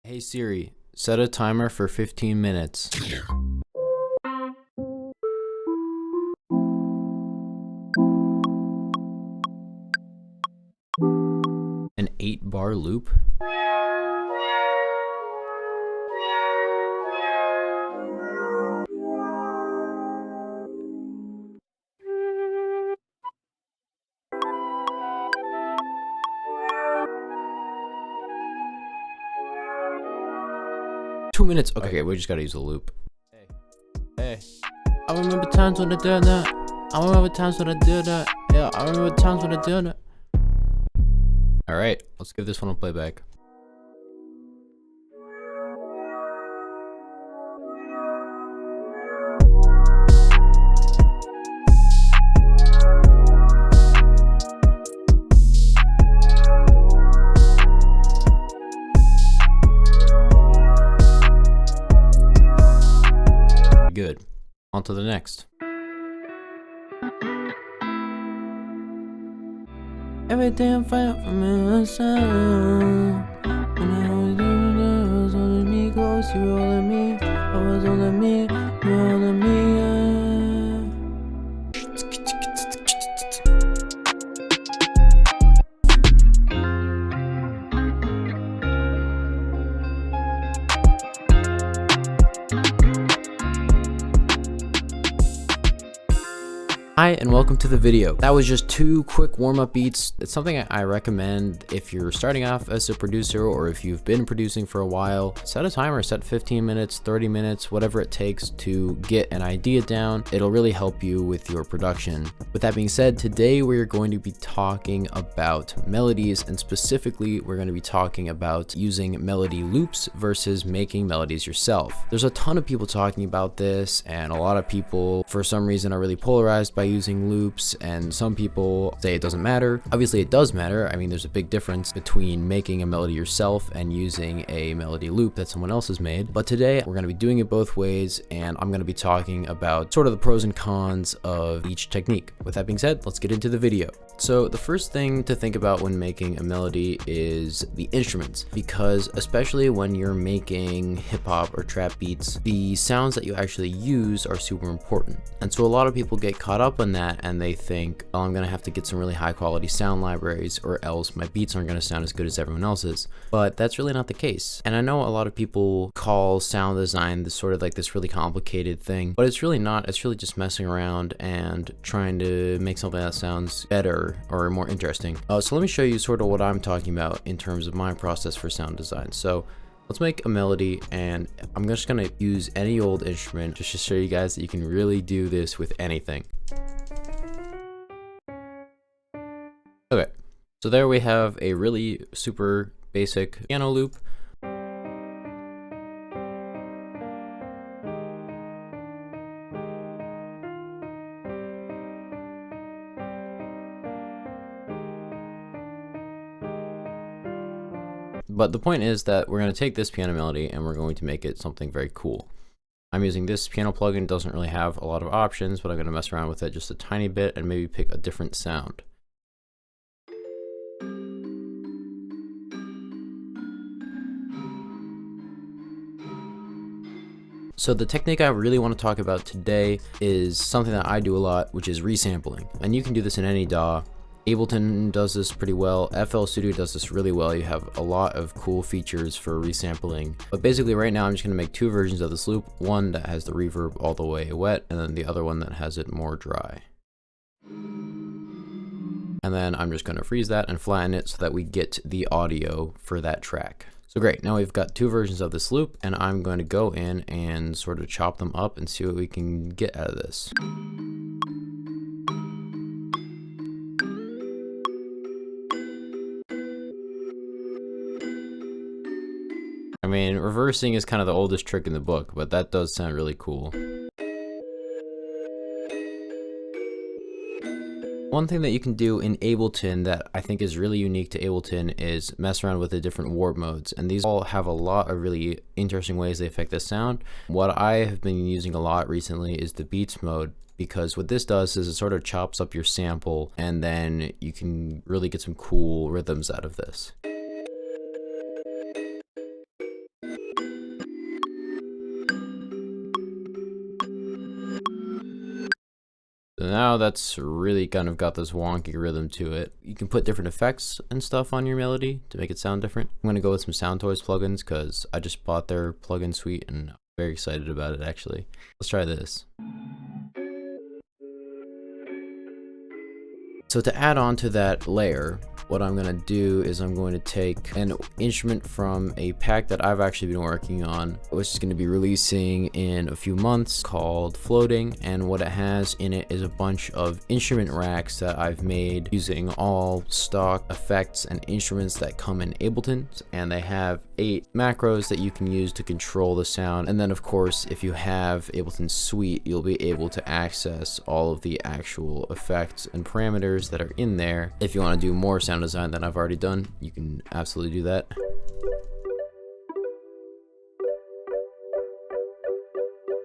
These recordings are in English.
Hey Siri, set a timer for 15 minutes. An 8-bar loop? Two minutes? Okay, we just gotta use a loop. Hey. I remember times when I did that. I remember times when I did that. Yeah, I remember times when I did that. Alright, let's give this one a playback. Good. On to the next. Everything I'm fighting for myself. When I was doing it, it was only me close. You were all me. I was only me. You were all me. Hi and welcome to the video. That was just 2 quick warm-up beats. It's something I recommend if you're starting off as a producer or if you've been producing for a while. Set a timer, set 15 minutes, 30 minutes, whatever it takes to get an idea down. It'll really help you with your production. With that being said, today we're going to be talking about melodies, and specifically we're going to be talking about using melody loops versus making melodies yourself. There's a ton of people talking about this, and a lot of people for some reason are really polarized by using loops, and some people say it doesn't matter. Obviously it does matter. I mean, there's a big difference between making a melody yourself and using a melody loop that someone else has made. But today we're going to be doing it both ways, and I'm going to be talking about sort of the pros and cons of each technique. With that being said, let's get into the video. So the first thing to think about when making a melody is the instruments, because especially when you're making hip hop or trap beats, the sounds that you actually use are super important. And so a lot of people get caught up on that and they think, oh, I'm gonna have to get some really high quality sound libraries or else my beats aren't gonna sound as good as everyone else's. But that's really not the case. And I know a lot of people call sound design this sort of like this really complicated thing, but it's really not. It's really just messing around and trying to make something that sounds better or more interesting. So let me show you sort of what I'm talking about in terms of my process for sound design. So let's make a melody, and I'm just gonna use any old instrument just to show you guys that you can really do this with anything. Okay, so there we have a really super basic piano loop. But the point is that we're going to take this piano melody and we're going to make it something very cool. I'm using this piano plugin. It doesn't really have a lot of options, but I'm going to mess around with it just a tiny bit and maybe pick a different sound. So the technique I really want to talk about today is something that I do a lot, which is resampling. And you can do this in any DAW. Ableton does this pretty well. FL Studio does this really well. You have a lot of cool features for resampling. But basically right now I'm just going to make 2 versions of this loop. One that has the reverb all the way wet, and then the other one that has it more dry. And then I'm just going to freeze that and flatten it so that we get the audio for that track. So great, now we've got 2 versions of this loop, and I'm going to go in and sort of chop them up and see what we can get out of this. I mean, reversing is kind of the oldest trick in the book, but that does sound really cool. One thing that you can do in Ableton that I think is really unique to Ableton is mess around with the different warp modes, and these all have a lot of really interesting ways they affect the sound. What I have been using a lot recently is the beats mode, because what this does is it sort of chops up your sample, and then you can really get some cool rhythms out of this. So now that's really kind of got this wonky rhythm to it. You can put different effects and stuff on your melody to make it sound different. I'm gonna go with some Soundtoys plugins because I just bought their plugin suite and I'm very excited about it actually. Let's try this. So to add on to that layer, what I'm gonna do is I'm going to take an instrument from a pack that I've actually been working on, which is gonna be releasing in a few months, called Floating. And what it has in it is a bunch of instrument racks that I've made using all stock effects and instruments that come in Ableton. And they have 8 macros that you can use to control the sound. And then of course, if you have Ableton Suite, you'll be able to access all of the actual effects and parameters that are in there. If you want to do more sound design than I've already done, you can absolutely do that.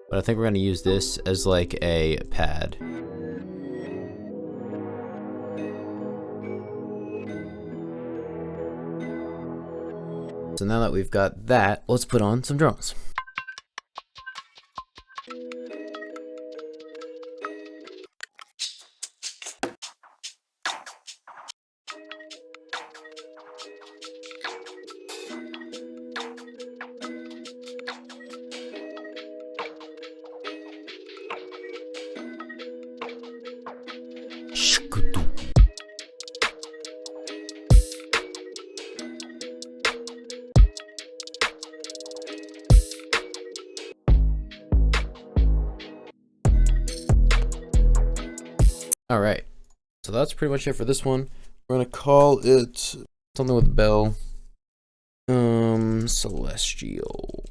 But I think we're going to use this as like a pad. So now that we've got that, let's put on some drums. All right, so that's pretty much it for this one. We're gonna call it something with a bell. Celestial.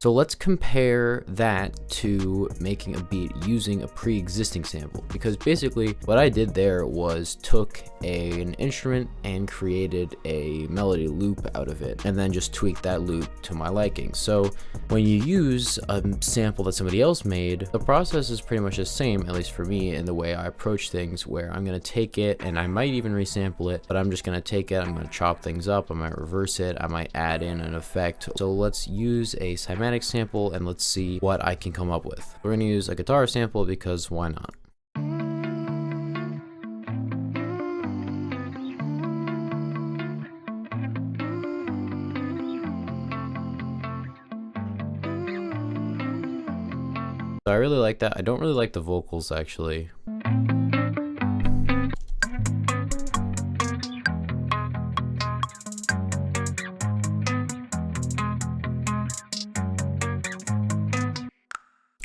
So let's compare that to making a beat using a pre-existing sample, because basically what I did there was took an instrument and created a melody loop out of it and then just tweaked that loop to my liking. So when you use a sample that somebody else made, the process is pretty much the same, at least for me, in the way I approach things, where I'm going to take it and I might even resample it, but I'm just going to take it, I'm going to chop things up, I might reverse it, I might add in an effect. So let's use a cymatic sample and let's see what I can come up with. We're going to use a guitar sample because why not? So I really like that. I don't really like the vocals actually.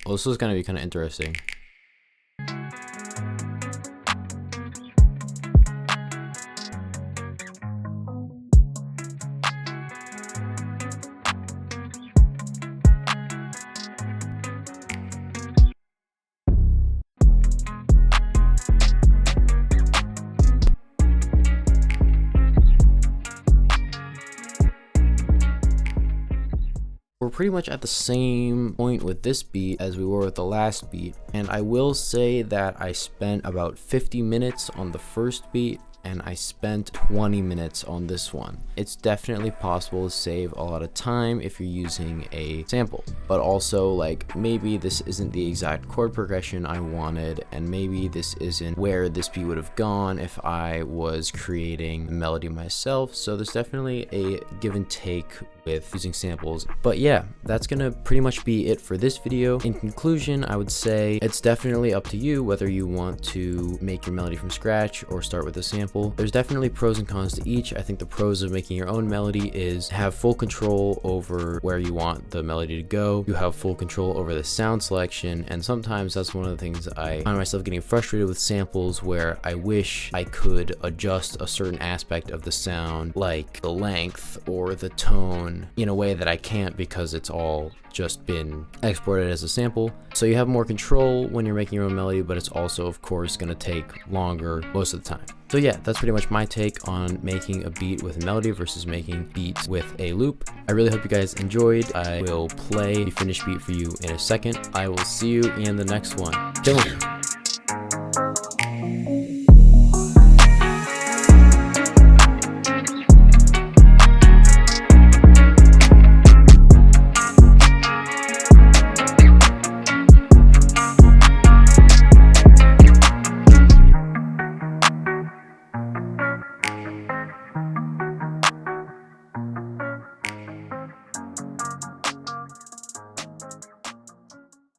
Well, this is going to be kind of interesting. We're pretty much at the same point with this beat as we were with the last beat, and I will say that I spent about 50 minutes on the first beat and I spent 20 minutes on this one. It's definitely possible to save a lot of time if you're using a sample, but also like maybe this isn't the exact chord progression I wanted, and maybe this isn't where this beat would have gone if I was creating the melody myself. So there's definitely a give and take with using samples. But yeah, that's gonna pretty much be it for this video. In conclusion, I would say it's definitely up to you whether you want to make your melody from scratch or start with a sample. There's definitely pros and cons to each. I think the pros of making your own melody is have full control over where you want the melody to go. You have full control over the sound selection, and sometimes that's one of the things I find myself getting frustrated with samples, where I wish I could adjust a certain aspect of the sound, like the length or the tone tune in a way that I can't because it's all just been exported as a sample. So you have more control when you're making your own melody, but it's also, of course, going to take longer most of the time. So yeah, that's pretty much my take on making a beat with a melody versus making beats with a loop. I really hope you guys enjoyed. I will play the finished beat for you in a second. I will see you in the next one. Till then.